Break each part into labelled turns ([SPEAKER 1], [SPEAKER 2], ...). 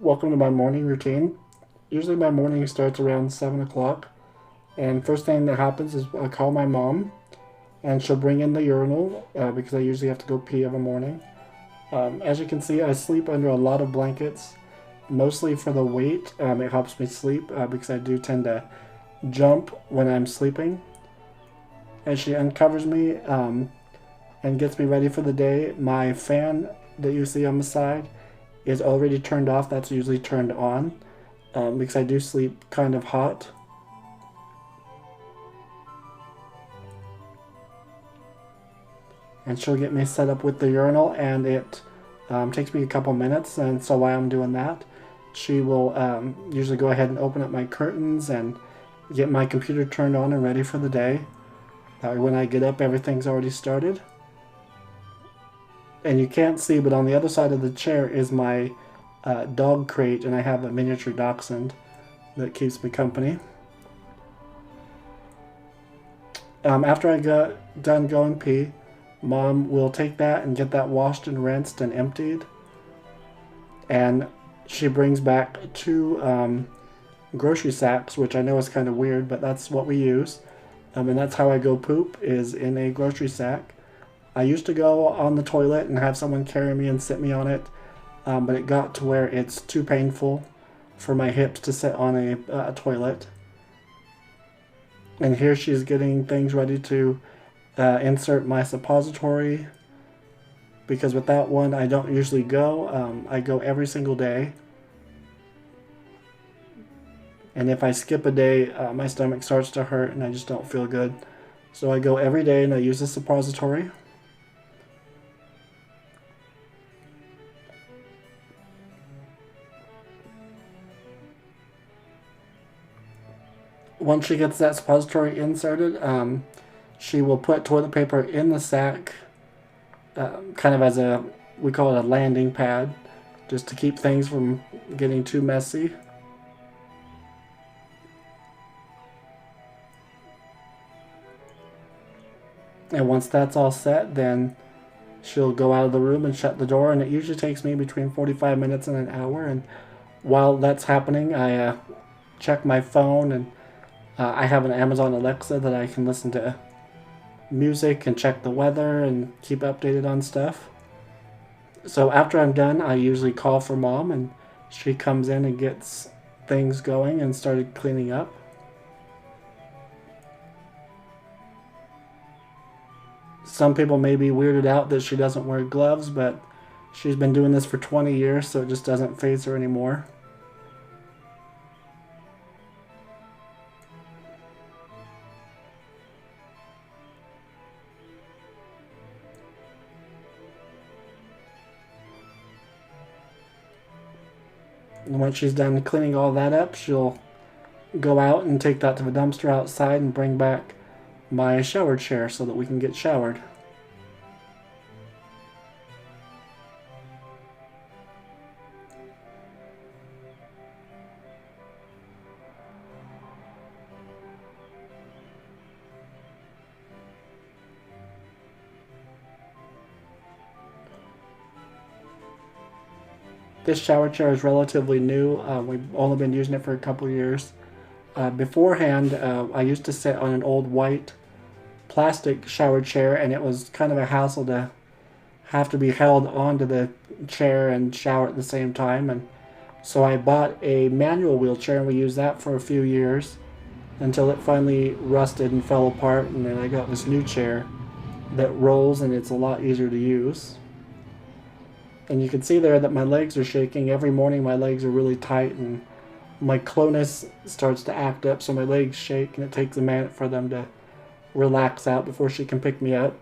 [SPEAKER 1] Welcome to my morning routine. Usually my morning starts around 7 o'clock, and first thing that happens is I call my mom, and she'll bring in the urinal because I usually have to go pee every morning. As you can see, I sleep under a lot of blankets, mostly for the weight. It helps me sleep because I do tend to jump when I'm sleeping. As she uncovers me and gets me ready for the day, my fan that you see on the side is already turned off. That's usually turned on because I do sleep kind of hot. And she'll get me set up with the urinal, and it takes me a couple minutes. And so while I'm doing that, she will usually go ahead and open up my curtains and get my computer turned on and ready for the day. When I get up, everything's already started. And you can't see, but on the other side of the chair is my dog crate, and I have a miniature dachshund that keeps me company. After I get done going pee, Mom will take that and get that washed and rinsed and emptied. And she brings back two grocery sacks, which I know is kind of weird, but that's what we use. And that's how I go poop, is in a grocery sack. I used to go on the toilet and have someone carry me and sit me on it, but it got to where it's too painful for my hips to sit on a toilet. And here she's getting things ready to insert my suppository, because with that one I don't usually go. I go every single day. And if I skip a day, my stomach starts to hurt and I just don't feel good. So I go every day and I use the suppository. Once she gets that suppository inserted, she will put toilet paper in the sack, kind of as we call it a landing pad, just to keep things from getting too messy. And once that's all set, then she'll go out of the room and shut the door, and it usually takes me between 45 minutes and an hour. And while that's happening, I check my phone, and I have an Amazon Alexa that I can listen to music and check the weather and keep updated on stuff. So after I'm done, I usually call for Mom, and she comes in and gets things going and started cleaning up. Some people may be weirded out that she doesn't wear gloves, but she's been doing this for 20 years, so it just doesn't faze her anymore. And once she's done cleaning all that up, she'll go out and take that to the dumpster outside and bring back my shower chair so that we can get showered. This shower chair is relatively new. We've only been using it for a couple years. Beforehand, I used to sit on an old white plastic shower chair, and it was kind of a hassle to have to be held onto the chair and shower at the same time. And so I bought a manual wheelchair, and we used that for a few years until it finally rusted and fell apart. And then I got this new chair that rolls, and it's a lot easier to use. And you can see there that my legs are shaking. Every morning my legs are really tight, and my clonus starts to act up, so my legs shake, and it takes a minute for them to relax out before she can pick me up.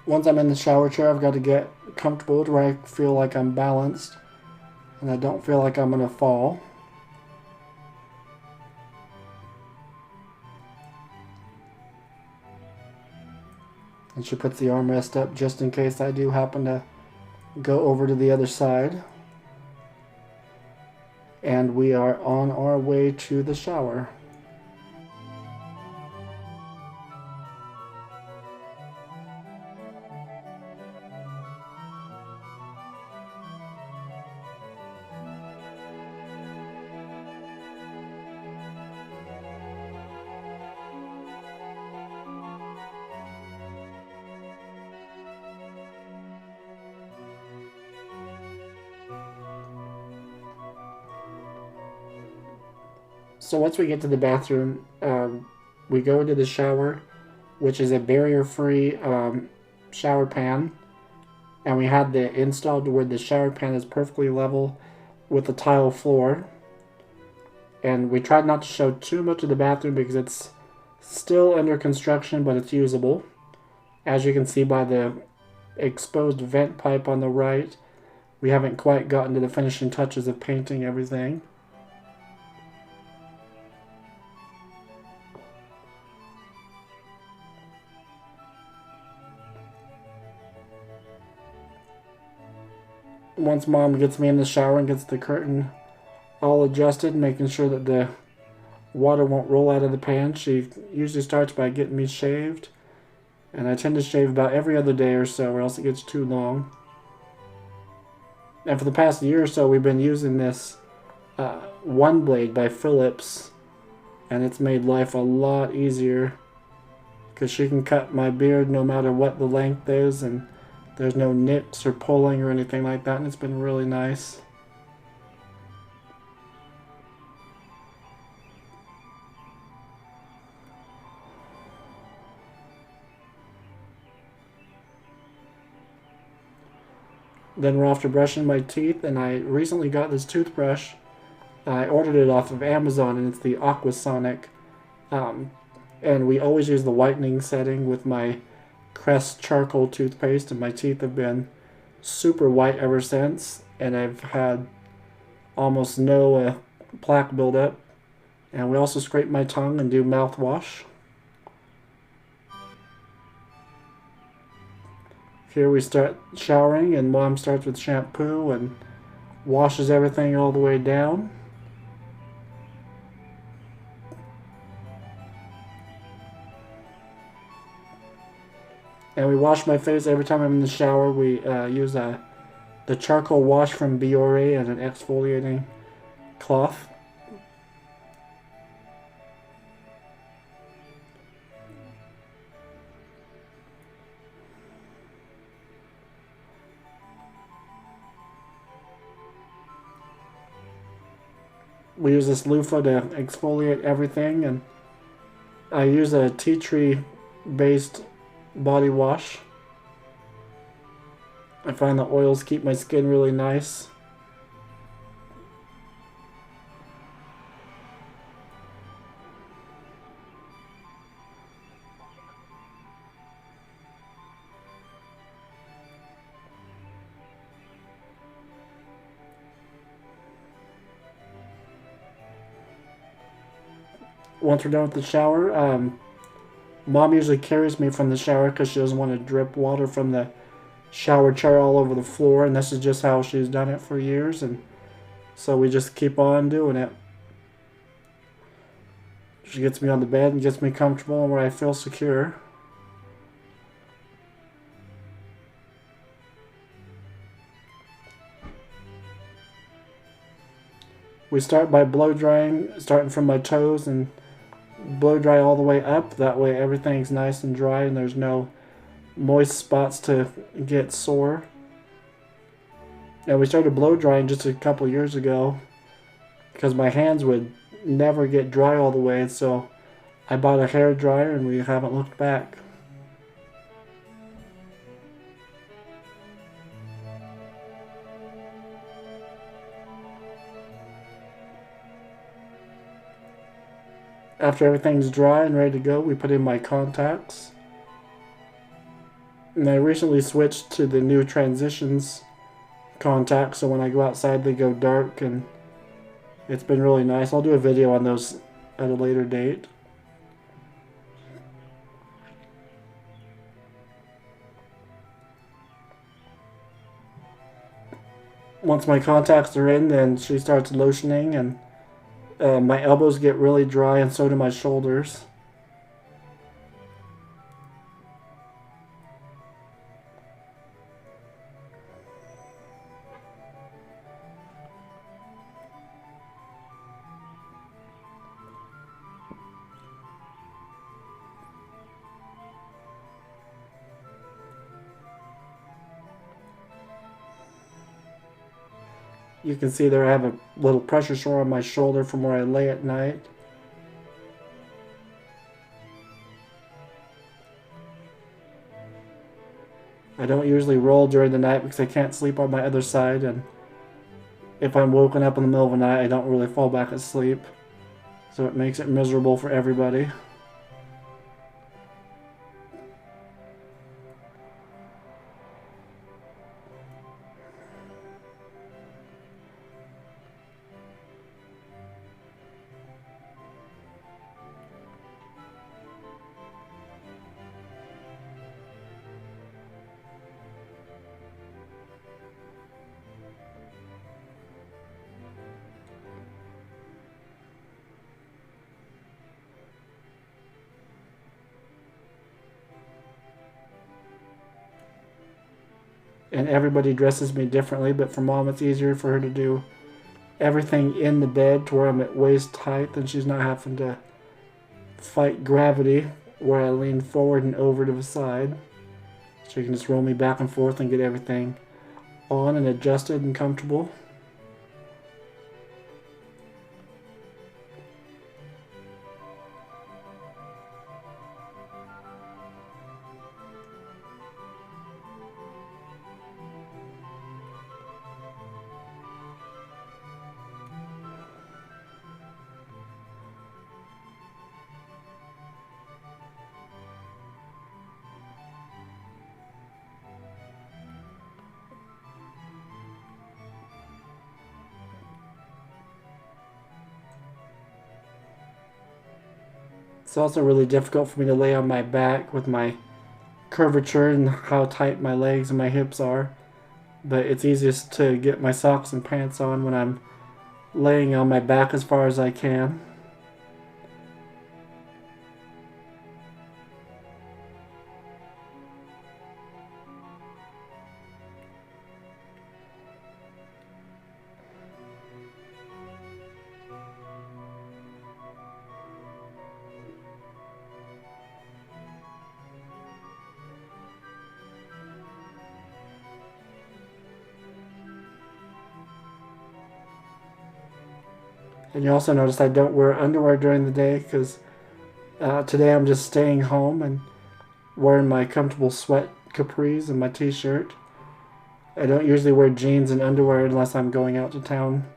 [SPEAKER 1] Once I'm in the shower chair, I've got to get comfortable to where I feel like I'm balanced and I don't feel like I'm going to fall. And she puts the armrest up just in case I do happen to go over to the other side. And we are on our way to the shower. So once we get to the bathroom, we go into the shower, which is a barrier-free shower pan, and we had the installed to where the shower pan is perfectly level with the tile floor. And we tried not to show too much of the bathroom because it's still under construction, but it's usable. As you can see by the exposed vent pipe on the right, we haven't quite gotten to the finishing touches of painting everything. Once Mom gets me in the shower and gets the curtain all adjusted, making sure that the water won't roll out of the pan, she usually starts by getting me shaved. And I tend to shave about every other day or so, or else it gets too long. And for the past year or so, we've been using this One Blade by Philips, and it's made life a lot easier because she can cut my beard no matter what the length is, and there's no nips or pulling or anything like that, and it's been really nice. Then we're off to brushing my teeth, and I recently got this toothbrush. I ordered it off of Amazon, and it's the Aquasonic. And we always use the whitening setting with my Crest charcoal toothpaste, and my teeth have been super white ever since, and I've had almost no plaque buildup. And we also scrape my tongue and do mouthwash. Here we start showering, and Mom starts with shampoo and washes everything all the way down. And we wash my face every time I'm in the shower. We use the charcoal wash from Biore and an exfoliating cloth. We use this loofah to exfoliate everything, and I use a tea tree based body wash. I find the oils keep my skin really nice. Once we're done with the shower, Mom usually carries me from the shower because she doesn't want to drip water from the shower chair all over the floor, and this is just how she's done it for years, and so we just keep on doing it. She gets me on the bed and gets me comfortable and where I feel secure. We start by blow drying, starting from my toes, and blow dry all the way up. That way everything's nice and dry and there's no moist spots to get sore. And we started blow drying just a couple years ago because my hands would never get dry all the way, so I bought a hair dryer and we haven't looked back. After everything's dry and ready to go, we put in my contacts. And I recently switched to the new transitions contacts, so when I go outside they go dark, and it's been really nice. I'll do a video on those at a later date. Once my contacts are in, then she starts lotioning, and my elbows get really dry, and so do my shoulders. You can see there I have a little pressure sore on my shoulder from where I lay at night. I don't usually roll during the night because I can't sleep on my other side, and if I'm woken up in the middle of the night, I don't really fall back asleep. So it makes it miserable for everybody. And everybody dresses me differently, but for Mom it's easier for her to do everything in the bed to where I'm at waist height and she's not having to fight gravity where I lean forward and over to the side. So you can just roll me back and forth and get everything on and adjusted and comfortable. It's also really difficult for me to lay on my back with my curvature and how tight my legs and my hips are. But it's easiest to get my socks and pants on when I'm laying on my back as far as I can. And you also notice I don't wear underwear during the day because today I'm just staying home and wearing my comfortable sweat capris and my t-shirt. I don't usually wear jeans and underwear unless I'm going out to town.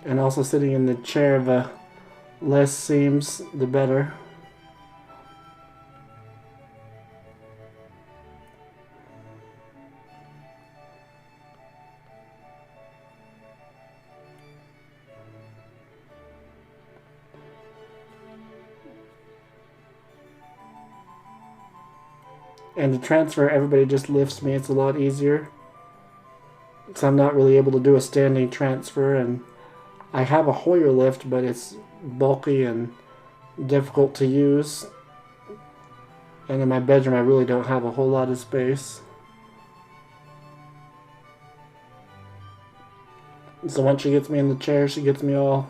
[SPEAKER 1] And also sitting in the chair, the less seams, the better. And to transfer, everybody just lifts me. It's a lot easier. So I'm not really able to do a standing transfer, and I have a Hoyer lift, but it's bulky and difficult to use. And in my bedroom, I really don't have a whole lot of space. So once she gets me in the chair, she gets me all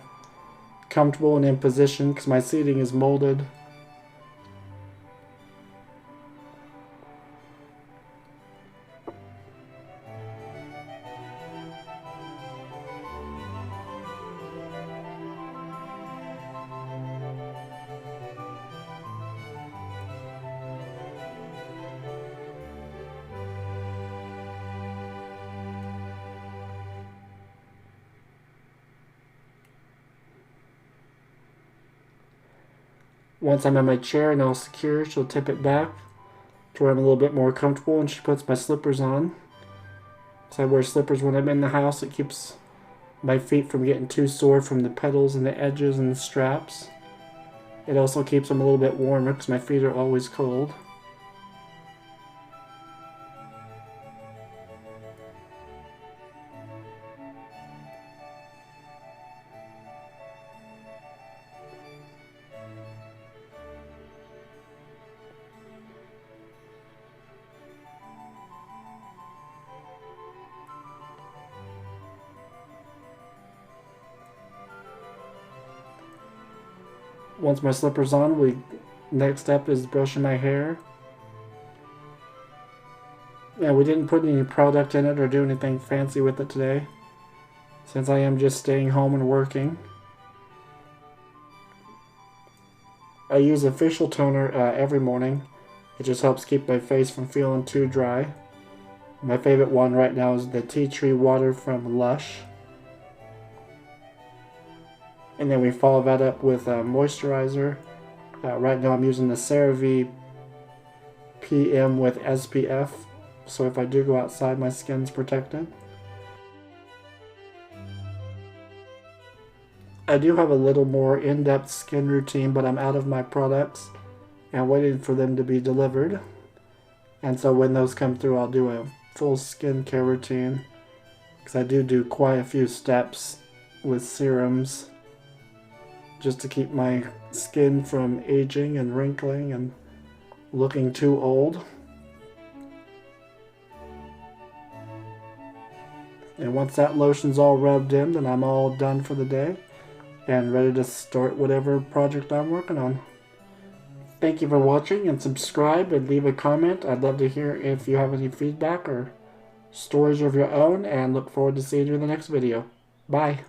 [SPEAKER 1] comfortable and in position because my seating is molded. Once I'm in my chair and all secure, she'll tip it back to where I'm a little bit more comfortable, and she puts my slippers on. So I wear slippers when I'm in the house. It keeps my feet from getting too sore from the pedals and the edges and the straps. It also keeps them a little bit warmer because my feet are always cold. Once my slipper's on, next step is brushing my hair. Yeah, we didn't put any product in it or do anything fancy with it today, since I am just staying home and working. I use a facial toner every morning. It just helps keep my face from feeling too dry. My favorite one right now is the tea tree water from Lush. And then we follow that up with a moisturizer. Right now I'm using the CeraVe PM with SPF, so if I do go outside, my skin's protected. I do have a little more in-depth skin routine, but I'm out of my products and waiting for them to be delivered. And so when those come through, I'll do a full skincare routine, because I do quite a few steps with serums just to keep my skin from aging and wrinkling and looking too old. And once that lotion's all rubbed in, then I'm all done for the day and ready to start whatever project I'm working on. Thank you for watching, and subscribe and leave a comment. I'd love to hear if you have any feedback or stories of your own, and look forward to seeing you in the next video. Bye.